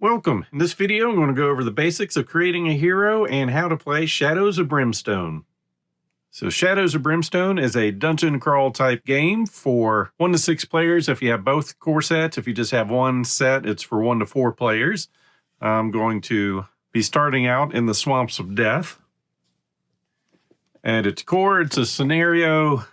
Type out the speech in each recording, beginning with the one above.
Welcome. In this video, I'm going to go over the basics of creating a hero and how to play Shadows of Brimstone. So Shadows of Brimstone is a dungeon crawl type game for 1 to 6 players if you have both core sets. If you just have one set, it's for 1 to 4 players. I'm going to be starting out in the Swamps of Death. At its core, it's a scenario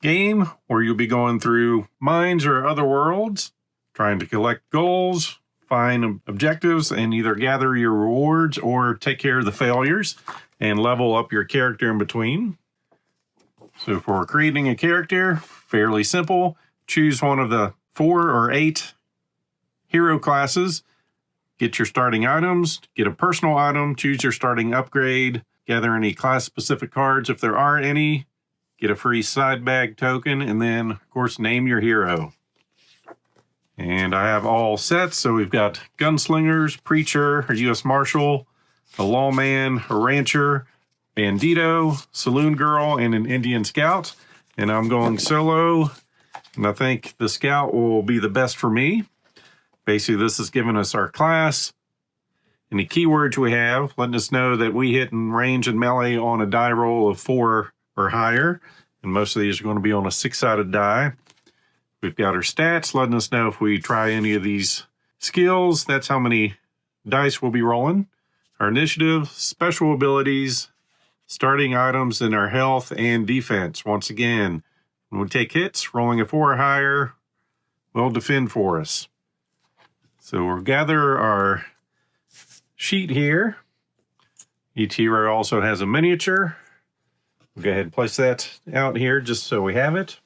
game where you'll be going through mines or other worlds, trying to collect goals, find objectives, and either gather your rewards or take care of the failures and level up your character in between. So for creating a character, fairly simple. Choose one of the 4 or 8 hero classes. Get your starting items, get a personal item, choose your starting upgrade, gather any class-specific cards if there are any, get a free side bag token, and then, of course, name your hero. And I have all sets, so we've got gunslingers, preacher, a U.S. Marshal, a lawman, a rancher, bandito, saloon girl, and an Indian scout. And I'm going solo, and I think the scout will be the best for me. Basically, this is giving us our class, any keywords we have, letting us know that we hit in range and melee on a die roll of 4 or higher. And most of these are going to be on a 6-sided die. We've got our stats, letting us know if we try any of these skills, that's how many dice we'll be rolling. Our initiative, special abilities, starting items, and our health and defense. Once again, when we take hits, rolling a 4 or higher will defend for us. So we'll gather our sheet here. Each hero also has a miniature. We'll go ahead and place that out here just so we have it.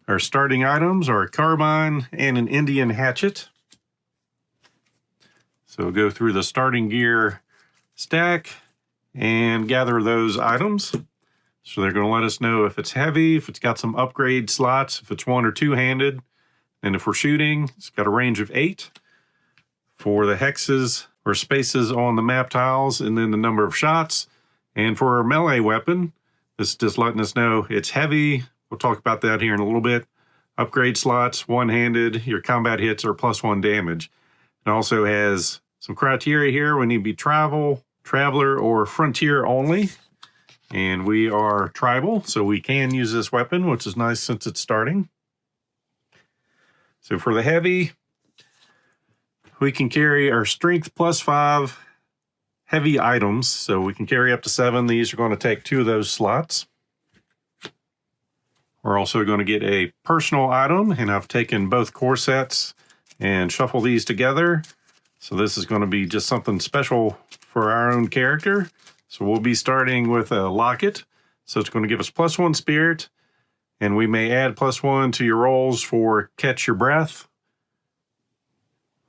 Our starting items are a carbine and an Indian hatchet. So we'll go through the starting gear stack and gather those items. So they're going to let us know if it's heavy, if it's got some upgrade slots, if it's 1 or 2-handed. And if we're shooting, it's got a range of 8 for the hexes or spaces on the map tiles, and then the number of shots. And for our melee weapon, this is just letting us know it's heavy. We'll talk about that here in a little bit. Upgrade slots, 1-handed, your combat hits are +1 damage. It also has some criteria here. We need to be tribal, traveler, or frontier only. And we are tribal, so we can use this weapon, which is nice since it's starting. So for the heavy, we can carry our strength +5 heavy items. So we can carry up to 7. These are going to take 2 of those slots. We're also going to get a personal item, and I've taken both core sets and shuffled these together. So this is going to be just something special for our own character. So we'll be starting with a locket. So it's going to give us +1 spirit, and we may add +1 to your rolls for catch your breath,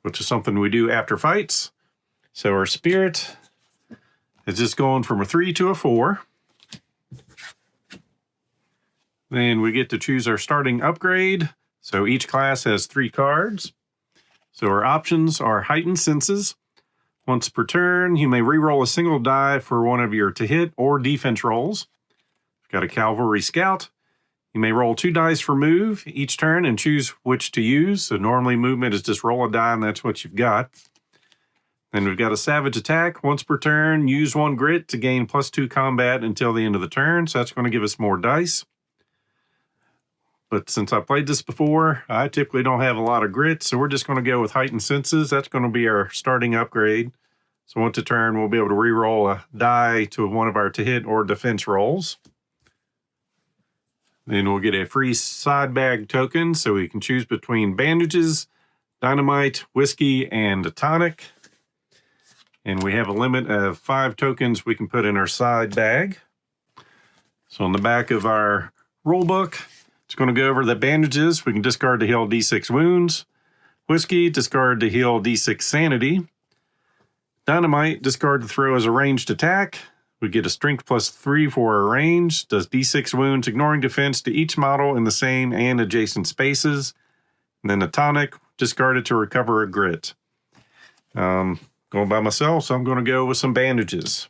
which is something we do after fights. So our spirit is just going from a 3 to a 4. Then we get to choose our starting upgrade. So each class has 3 cards. So our options are heightened senses. Once per turn, you may re-roll a single die for one of your to hit or defense rolls. We've got a cavalry scout. You may roll 2 dice for move each turn and choose which to use. So normally movement is just roll a die and that's what you've got. Then we've got a savage attack. Once per turn, use 1 grit to gain +2 combat until the end of the turn. So that's going to give us more dice. But since I played this before, I typically don't have a lot of grit, so we're just going to go with heightened senses. That's going to be our starting upgrade. So once a turn, we'll be able to re-roll a die to one of our to hit or defense rolls. Then we'll get a free side bag token, so we can choose between bandages, dynamite, whiskey, and a tonic. And we have a limit of 5 tokens we can put in our side bag. So on the back of our rule book, it's going to go over the bandages. We can discard to heal D6 wounds. Whiskey, discard to heal D6 sanity. Dynamite, discard to throw as a ranged attack. We get a strength +3 for our range. Does D6 wounds, ignoring defense to each model in the same and adjacent spaces. And then a tonic, discard it to recover a grit. Going by myself, so I'm going to go with some bandages.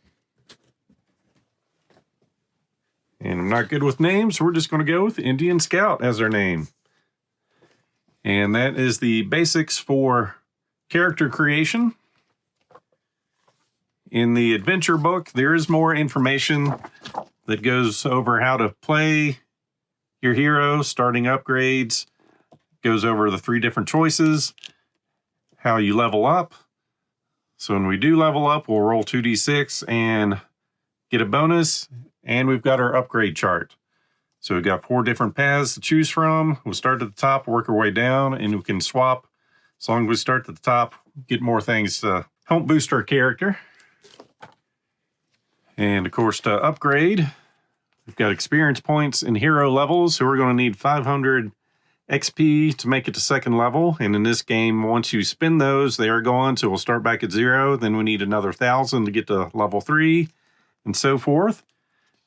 And I'm not good with names, so we're just going to go with Indian Scout as our name. And that is the basics for character creation. In the adventure book, there is more information that goes over how to play your hero, starting upgrades, goes over the 3 different choices, how you level up. So when we do level up, we'll roll 2d6 and get a bonus, and we've got our upgrade chart. So we've got 4 different paths to choose from. We'll start at the top, work our way down, and we can swap. As long as we start at the top, get more things to help boost our character. And of course, to upgrade, we've got experience points and hero levels. So we're going to need 500 XP to make it to 2nd level. And in this game, once you spend those, they are gone. So we'll start back at 0. Then we need another 1,000 to get to level 3 and so forth.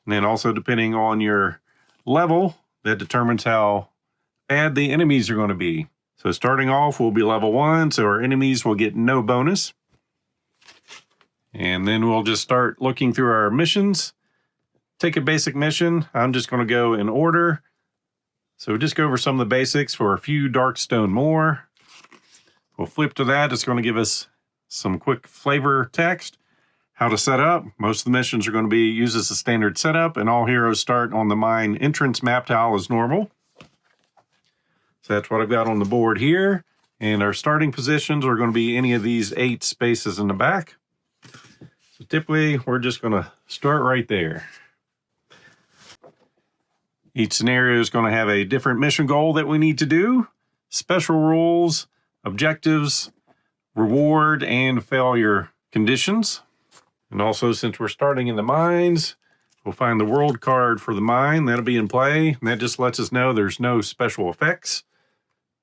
And then also depending on your level, that determines how bad the enemies are going to be. So starting off, we'll be level 1. So our enemies will get no bonus. And then we'll just start looking through our missions. Take a basic mission. I'm just going to go in order. So just go over some of the basics for a few Darkstone more. We'll flip to that. It's going to give us some quick flavor text. How to set up. Most of the missions are going to be used as a standard setup, and all heroes start on the mine entrance map tile as normal. So that's what I've got on the board here. And our starting positions are going to be any of these 8 spaces in the back. So typically, we're just going to start right there. Each scenario is going to have a different mission goal that we need to do, special rules, objectives, reward, and failure conditions. And also, since we're starting in the mines, we'll find the world card for the mine. That'll be in play. And that just lets us know there's no special effects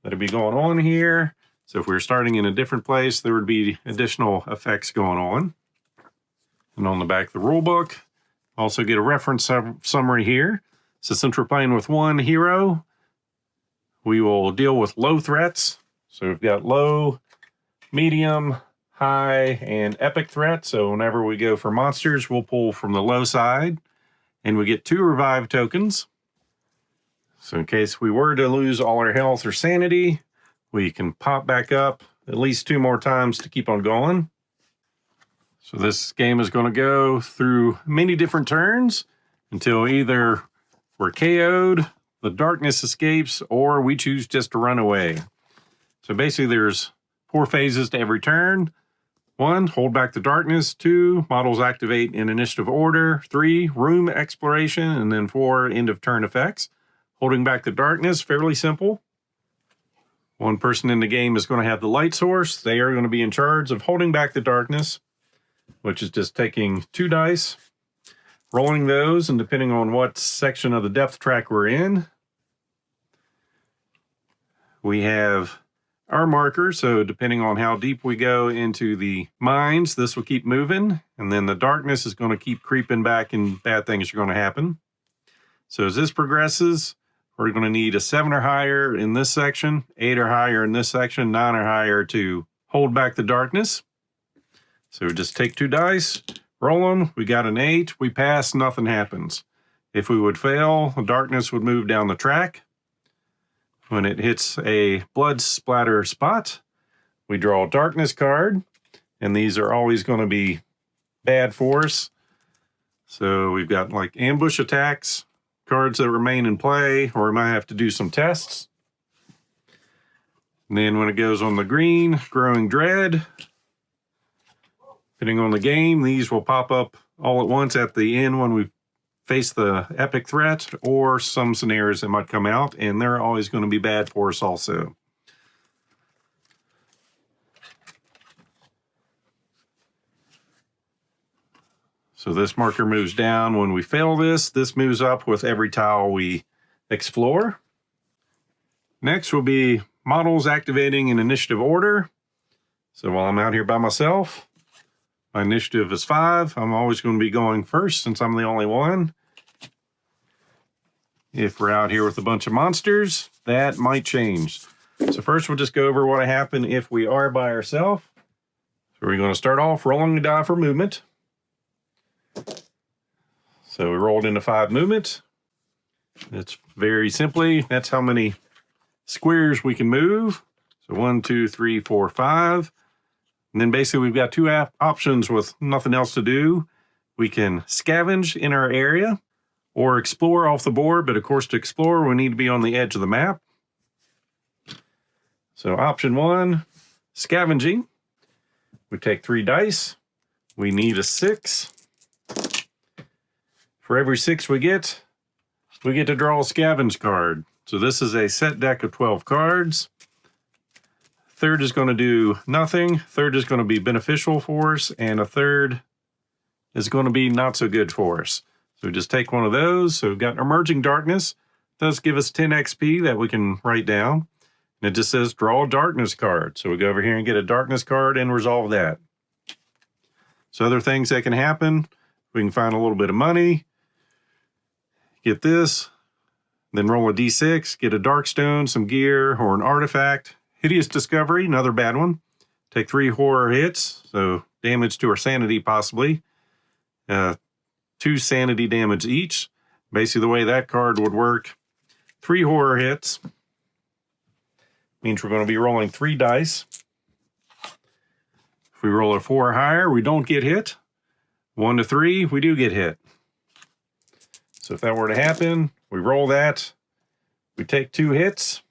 that'll be going on here. So if we're starting in a different place, there would be additional effects going on. And on the back of the rule book, also get a reference summary here. So since we're playing with 1 hero, we will deal with low threats. So we've got low, medium, high, and epic threat. So whenever we go for monsters, we'll pull from the low side, and we get 2 revive tokens. So in case we were to lose all our health or sanity, we can pop back up at least 2 more times to keep on going. So this game is going to go through many different turns until either we're KO'd, the darkness escapes, or we choose just to run away. So basically there's 4 phases to every turn. 1, hold back the darkness. 2, models activate in initiative order. 3, room exploration. And then 4, end of turn effects. Holding back the darkness, fairly simple. 1 person in the game is going to have the light source. They are going to be in charge of holding back the darkness, which is just taking 2 dice, rolling those, and depending on what section of the depth track we're in, we have our marker. So depending on how deep we go into the mines, this will keep moving, and then the darkness is going to keep creeping back and bad things are going to happen. So as this progresses, we're going to need a 7 or higher in this section, 8 or higher in this section, 9 or higher to hold back the darkness. So we just take 2 dice, roll them. We got an 8. We pass, nothing happens. If we would fail, the darkness would move down the track. When it hits a blood splatter spot, we draw a darkness card, and these are always going to be bad for us. So we've got like ambush attacks, cards that remain in play, or we might have to do some tests. And then when it goes on the green, growing dread. Depending on the game, these will pop up all at once at the end when we face the epic threat, or some scenarios that might come out, and they're always going to be bad for us also. So this marker moves down when we fail this. This moves up with every tile we explore. Next will be models activating in initiative order. So while I'm out here by myself, my initiative is 5. I'm always going to be going first since I'm the only one. If we're out here with a bunch of monsters, that might change. So first we'll just go over what happened if we are by ourselves. So we're going to start off rolling the die for movement. So we rolled into 5 movement. It's very simply, that's how many squares we can move. So 1, 2, 3, 4, 5. And then basically we've got two options with nothing else to do. We can scavenge in our area or explore off the board. But of course, to explore, we need to be on the edge of the map. So option 1, scavenging. We take 3 dice. We need a 6. For every 6 we get to draw a scavenge card. So this is a set deck of 12 cards. Third is going to do nothing. Third is going to be beneficial for us. And a third is going to be not so good for us. So we just take one of those. So we've got Emerging Darkness. It does give us 10 XP that we can write down. And it just says draw a darkness card. So we go over here and get a darkness card and resolve that. So other things that can happen, we can find a little bit of money, get this, then roll a d6, get a dark stone, some gear, or an artifact. Hideous Discovery, another bad one. Take 3 horror hits, so damage to our sanity possibly. 2 sanity damage each. Basically the way that card would work, 3 horror hits means we're going to be rolling 3 dice. If we roll a 4 or higher, we don't get hit. 1 to 3, we do get hit. So if that were to happen, we roll that. We take 2 hits.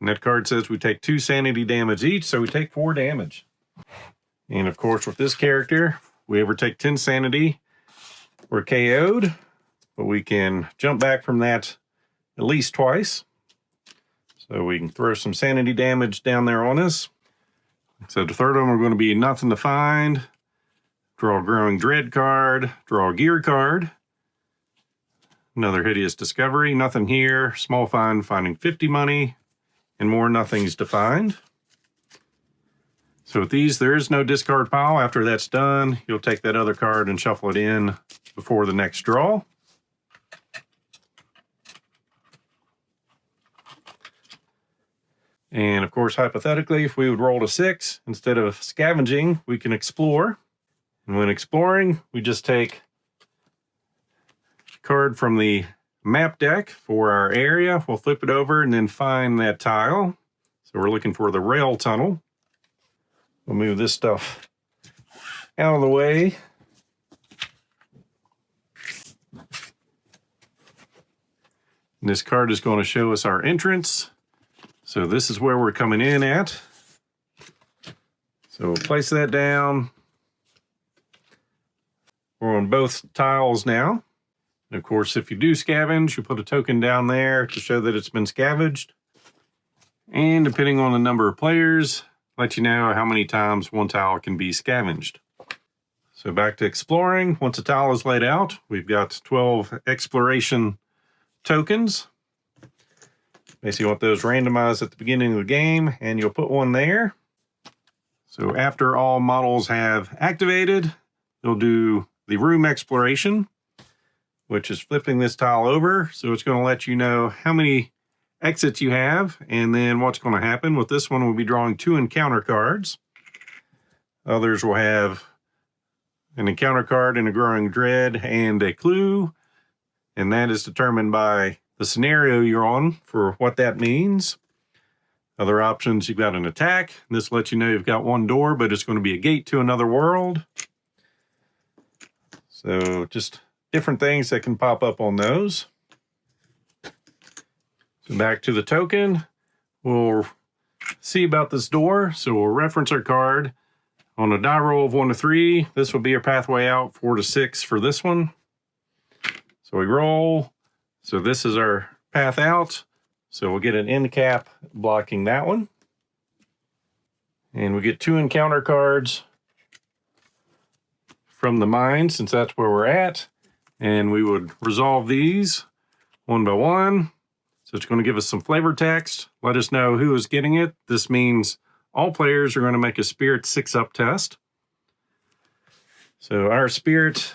And that card says we take 2 sanity damage each, so we take 4 damage. And of course, with this character, if we ever take 10 sanity, we're KO'd. But we can jump back from that at least twice. So we can throw some sanity damage down there on us. So the third one, we're going to be nothing to find. Draw a Growing Dread card. Draw a Gear card. Another Hideous Discovery. Nothing here. Small find, finding 50 money. And more nothings to find. So with these, there is no discard pile. After that's done, you'll take that other card and shuffle it in before the next draw. And of course, hypothetically, if we would roll a 6, instead of scavenging, we can explore. And when exploring, we just take a card from the map deck for our area. We'll flip it over and then find that tile. So we're looking for the rail tunnel. We'll move this stuff out of the way. And this card is going to show us our entrance. So this is where we're coming in at. So we'll place that down. We're on both tiles now. And of course, if you do scavenge, you put a token down there to show that it's been scavenged. And depending on the number of players, let you know how many times one tile can be scavenged. So back to exploring. Once a tile is laid out, we've got 12 exploration tokens. Basically, you want those randomized at the beginning of the game, and you'll put one there. So after all models have activated, you'll do the room exploration, which is flipping this tile over. So it's going to let you know how many exits you have, and then what's going to happen. With this one, we'll be drawing 2 encounter cards. Others will have an encounter card and a Growing Dread and a clue, and that is determined by the scenario you're on for what that means. Other options, you've got an attack. This lets you know you've got 1 door, but it's going to be a gate to another world. So just different things that can pop up on those. So back to the token, we'll see about this door. So we'll reference our card. On a die roll of 1 to 3, this will be our pathway out. 4 to 6 for this one. So we roll. So this is our path out. So we'll get an end cap blocking that one. And we get 2 encounter cards from the mine, since that's where we're at. And we would resolve these one by one. So it's going to give us some flavor text. Let us know who is getting it. This means all players are going to make a Spirit 6-up test. So our Spirit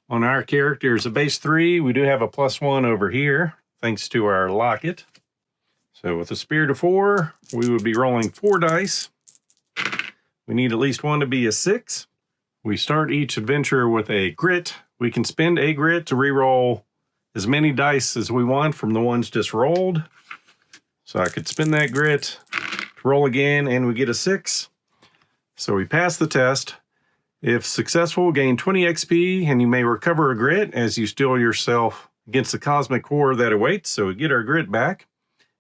on our character is a base 3. We do have a +1 over here, thanks to our locket. So with a Spirit of 4, we would be rolling 4 dice. We need at least 1 to be a 6. We start each adventure with a grit. We can spend a grit to re-roll as many dice as we want from the ones just rolled. So I could spend that grit to roll again, and we get a 6. So we passed the test. If successful, gain 20 XP, and you may recover a grit as you steel yourself against the cosmic horror that awaits, so we get our grit back.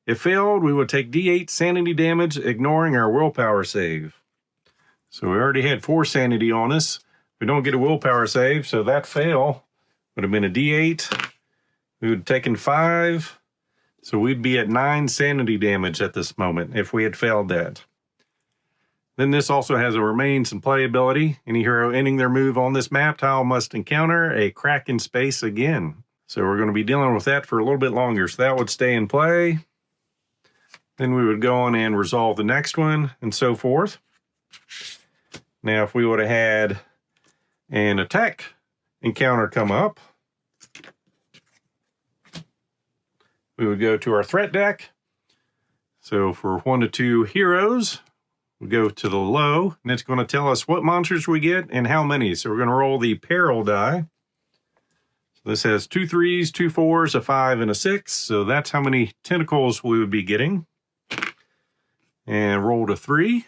If failed, we would take D8 sanity damage, ignoring our willpower save. So we already had 4 sanity on us. We don't get a willpower save, so that fail would have been a D8. We would have taken 5, so we'd be at 9 sanity damage at this moment if we had failed that. Then this also has a remains and play ability. Any hero ending their move on this map tile must encounter a crack in space again. So we're going to be dealing with that for a little bit longer. So that would stay in play. Then we would go on and resolve the next one and so forth. Now if we would have had an attack encounter come up, we would go to our threat deck. So for 1 to 2 heroes, we go to the low, and it's going to tell us what monsters we get and how many. So we're going to roll the peril die. So this has 2 3s, 2 4s, a 5, and a 6. So that's how many tentacles we would be getting. And rolled a 3.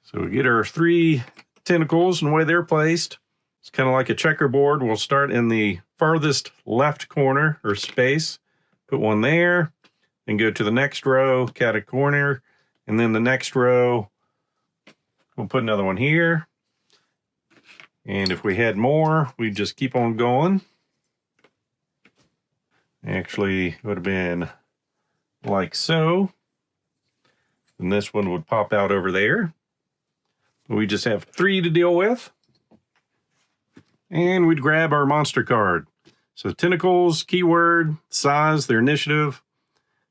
So we get our 3 tentacles, and the way they're placed, it's kind of like a checkerboard. We'll start in the farthest left corner or space, put one there, and go to the next row, cat a corner, and then the next row, we'll put another one here. And if we had more, we'd just keep on going. Actually, it would have been like so. And this one would pop out over there. We just have 3 to deal with. And we'd grab our monster card. So tentacles, keyword, size, their initiative,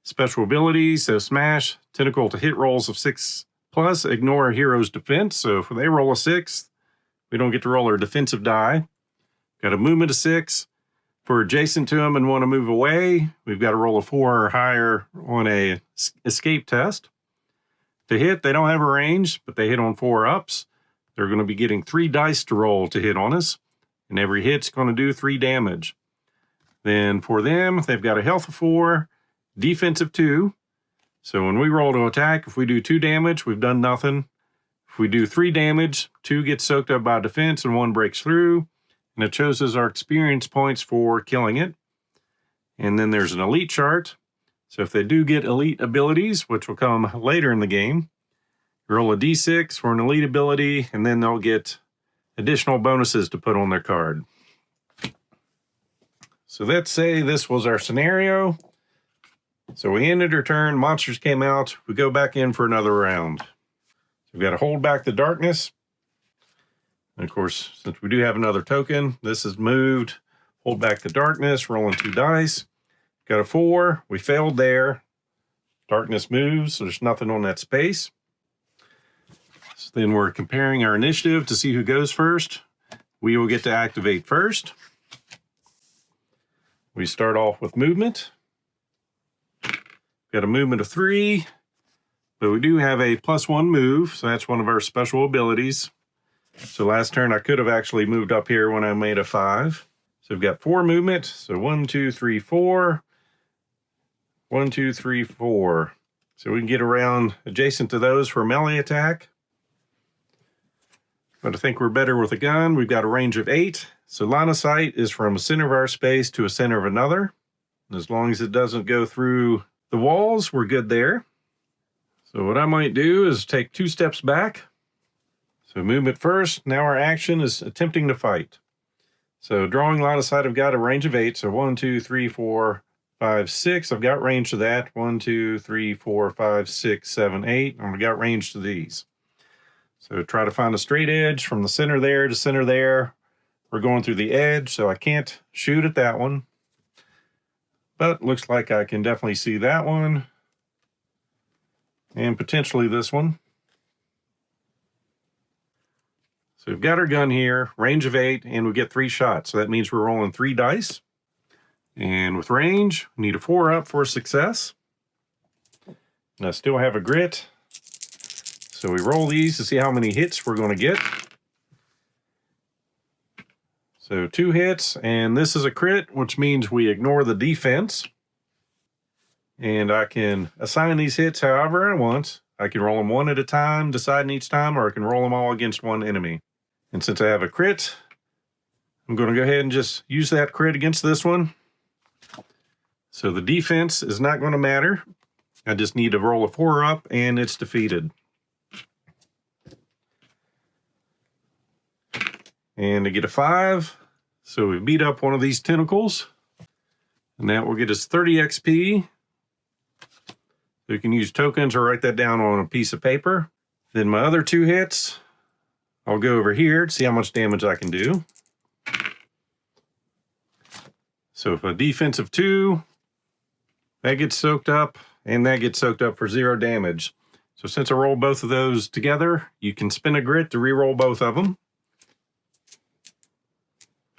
special abilities, so smash, tentacle to hit rolls of 6+, ignore a hero's defense. So if they roll a 6, we don't get to roll our defensive die. Got a movement of 6. For adjacent to them and want to move away, we've got to roll a 4 or higher on a escape test. To hit, they don't have a range, but they hit on 4 ups. They're going to be getting 3 dice to roll to hit on us, and every hit's going to do 3 damage. Then for them, they've got a health of 4, defense of 2. So when we roll to attack, if we do 2 damage, we've done nothing. If we do 3 damage, 2 gets soaked up by defense and 1 breaks through. And it shows us our experience points for killing it. And then there's an elite chart. So if they do get elite abilities, which will come later in the game, roll a d6 for an elite ability, and then they'll get additional bonuses to put on their card. So let's say this was our scenario. So we ended our turn, monsters came out, we go back in for another round. So we've got to hold back the darkness. And of course, since we do have another token, this is moved. Hold back the darkness, rolling 2 dice. Got a 4, we failed there. Darkness moves, so there's nothing on that space. So then we're comparing our initiative to see who goes first. We will get to activate first. We start off with movement. Got a movement of 3, but we do have a +1 move, so that's one of our special abilities. So last turn I could have actually moved up here when I made a 5. So we've got 4 movement, so 1, 2, 3, 4. 1, 2, 3, 4. So we can get around adjacent to those for a melee attack. But I think we're better with a gun. We've got a range of 8. So line of sight is from a center of our space to a center of another. And as long as it doesn't go through the walls, we're good there. So what I might do is take 2 steps back. So movement first. Now our action is attempting to fight. So drawing line of sight, I've got a range of 8. So 1, 2, 3, 4, 5, 6. I've got range to that. 1, 2, 3, 4, 5, 6, 7, 8. And I've got range to these. So try to find a straight edge from the center there to center there. We're going through the edge, so I can't shoot at that one. But looks like I can definitely see that one. And potentially this one. So we've got our gun here, range of 8, and we get 3 shots. So that means we're rolling 3 dice. And with range, we need a 4 up for success. And I still have a grit. So we roll these to see how many hits we're going to get. So 2 hits, and this is a crit, which means we ignore the defense. And I can assign these hits however I want. I can roll them one at a time, deciding each time, or I can roll them all against one enemy. And since I have a crit, I'm going to go ahead and just use that crit against this one. So the defense is not going to matter. I just need to roll a 4 up and it's defeated. And I get a 5. So we beat up one of these tentacles. And that will get us 30 XP. So you can use tokens or write that down on a piece of paper. Then my other 2 hits, I'll go over here to see how much damage I can do. So if a defensive 2, that gets soaked up, and that gets soaked up for 0 damage. So since I rolled both of those together, you can spin a grit to re-roll both of them.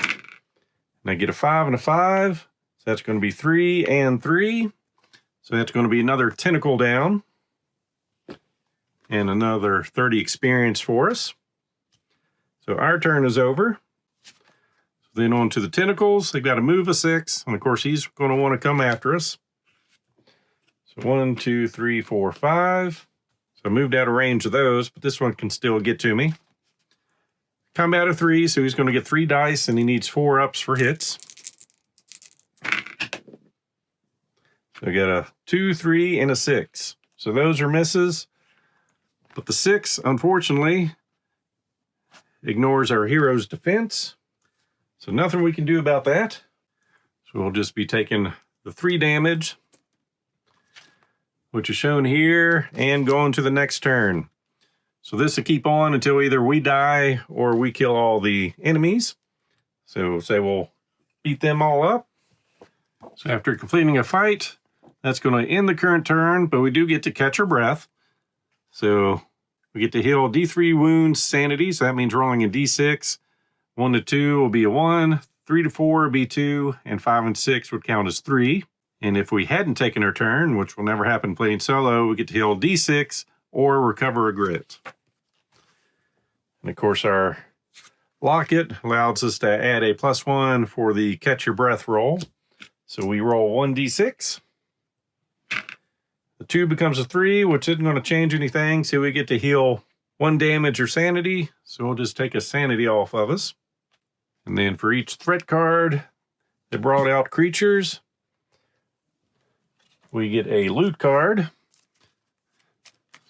And I get a 5 and a 5. So that's going to be 3 and 3. So that's going to be another tentacle down. And another 30 experience for us. So our turn is over. So then on to the tentacles. They've got to move a 6. And of course, he's going to want to come after us. So 1, 2, 3, 4, 5. So I moved out of range of those, but this one can still get to me. Combat of 3, so he's going to get 3 dice, and he needs 4 ups for hits. So I got a 2, 3, and a 6. So those are misses. But the 6, unfortunately, ignores our hero's defense. So nothing we can do about that. So we'll just be taking the 3 damage, which is shown here, and going to the next turn. So this will keep on until either we die or we kill all the enemies. So say we'll beat them all up. So after completing a fight, that's going to end the current turn, but we do get to catch our breath. So we get to heal D3 wounds sanity, so that means rolling a D6. 1 to 2 will be a 1, 3 to 4 will be 2, and 5 and 6 would count as 3. And if we hadn't taken our turn, which will never happen playing solo, we get to heal D6 or recover a grit. And of course, our locket allows us to add a +1 for the catch your breath roll. So we roll 1d6. The 2 becomes a 3, which isn't going to change anything. So we get to heal 1 damage or sanity. So we'll just take a sanity off of us. And then for each threat card, they brought out creatures. We get a loot card.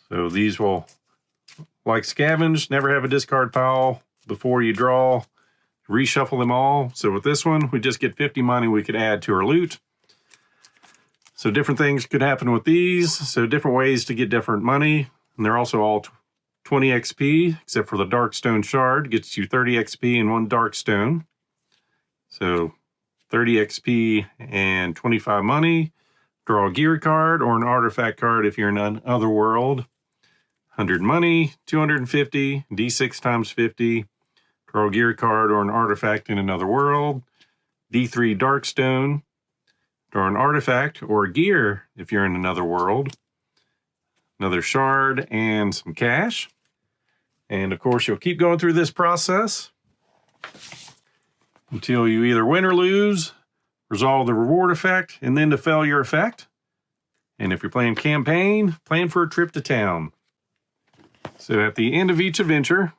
So these will, like scavenge, never have a discard pile before you draw. Reshuffle them all. So with this one, we just get 50 money we could add to our loot. So different things could happen with these. So different ways to get different money. And they're also all 20 XP, except for the Darkstone Shard. Gets you 30 XP and 1 Darkstone. So 30 XP and 25 money. Draw a gear card or an artifact card if you're in another world. 100 money, 250, D6 times 50. Draw a gear card or an artifact in another world. D3 Darkstone. Draw an artifact or a gear if you're in another world. Another shard and some cash. And of course, you'll keep going through this process until you either win or lose, resolve the reward effect, and then the failure effect. And if you're playing campaign, plan for a trip to town. So at the end of each adventure,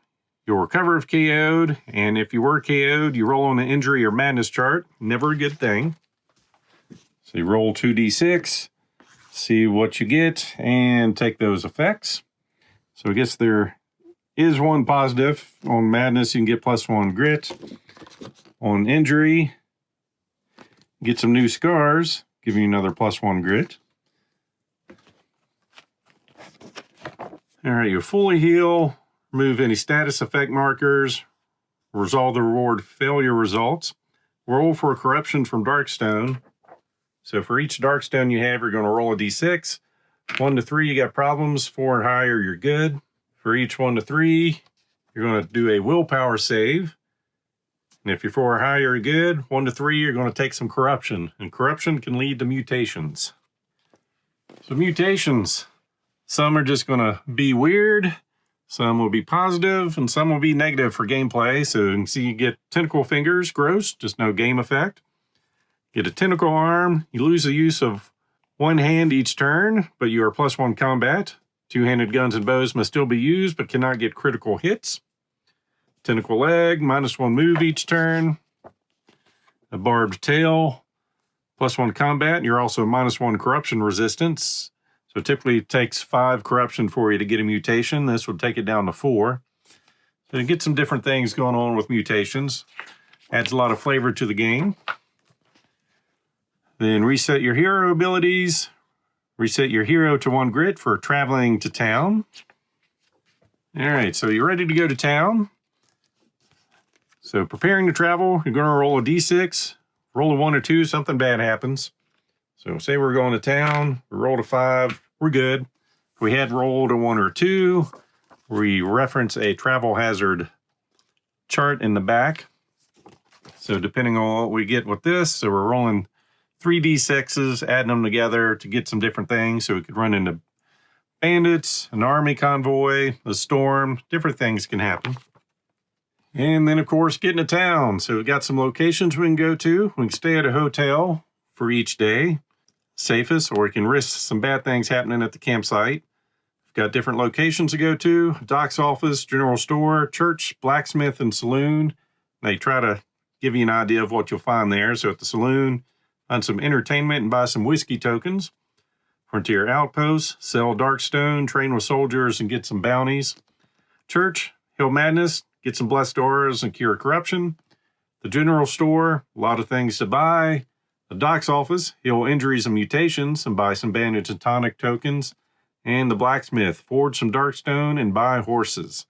you'll recover if KO'd, and if you were KO'd, you roll on the injury or madness chart. Never a good thing. So you roll 2d6, see what you get, and take those effects. So I guess there is one positive. On madness, you can get +1 grit. On injury, get some new scars, giving you another +1 grit. All right, you fully heal, remove any status effect markers, resolve the reward failure results, roll for a corruption from Darkstone. So for each Darkstone you have, you're going to roll a d6. 1 to 3, you got problems. 4 and higher, you're good. For each 1 to 3, you're going to do a willpower save. And if you're 4 or higher, you're good. 1 to 3, you're going to take some corruption. And corruption can lead to mutations. So mutations. Some are just going to be weird, some will be positive, and some will be negative for gameplay. So you can see you get tentacle fingers, gross, just no game effect. Get a tentacle arm, you lose the use of 1 hand each turn, but you are +1 combat. Two-handed guns and bows must still be used, but cannot get critical hits. Tentacle leg, -1 move each turn. A barbed tail, +1 combat, and you're also -1 corruption resistance. So typically it takes 5 corruption for you to get a mutation. This would take it down to 4. So you get some different things going on with mutations. Adds a lot of flavor to the game. Then reset your hero abilities. Reset your hero to 1 grit for traveling to town. All right, so you're ready to go to town. So preparing to travel, you're going to roll a d6. Roll a 1 or 2, something bad happens. So say we're going to town, we rolled a 5, we're good. If we had rolled a 1 or 2, we reference a travel hazard chart in the back. So depending on what we get with this, so we're rolling 3 d6s, adding them together to get some different things. So we could run into bandits, an army convoy, a storm, different things can happen. And then, of course, getting to town. So we've got some locations we can go to. We can stay at a hotel for each day, safest, or we can risk some bad things happening at the campsite. We've got different locations to go to: doc's office, general store, church, blacksmith, and saloon. They try to give you an idea of what you'll find there. So at the saloon, find some entertainment and buy some whiskey tokens. Frontier outpost, sell darkstone, train with soldiers, and get some bounties. Church, heal madness, get some blessed auras and cure corruption. The general store, a lot of things to buy. The doc's office, heal injuries and mutations and buy some bandage and tonic tokens. And the blacksmith, forge some darkstone and buy horses.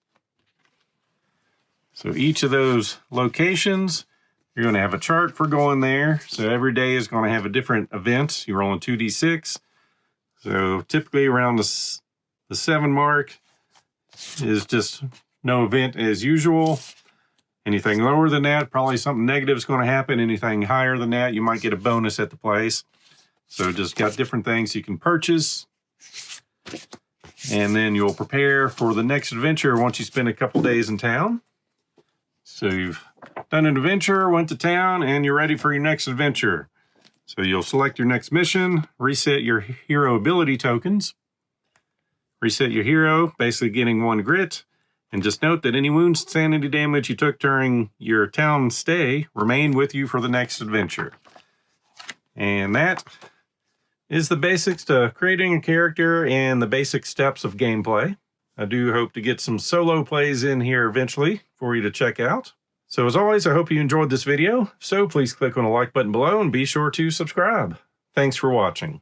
So each of those locations, you're going to have a chart for going there. So every day is going to have a different event. You're rolling 2d6. So typically around the 7 mark is just no event as usual. Anything lower than that, probably something negative is going to happen. Anything higher than that, you might get a bonus at the place. So just got different things you can purchase. And then you'll prepare for the next adventure once you spend a couple days in town. So you've done an adventure, went to town, and you're ready for your next adventure. So you'll select your next mission, reset your hero ability tokens, reset your hero, basically getting 1 grit. And just note that any wounds, sanity damage you took during your town stay remain with you for the next adventure. And that is the basics to creating a character and the basic steps of gameplay. I do hope to get some solo plays in here eventually for you to check out. So as always, I hope you enjoyed this video. If so, please click on the like button below and be sure to subscribe. Thanks for watching.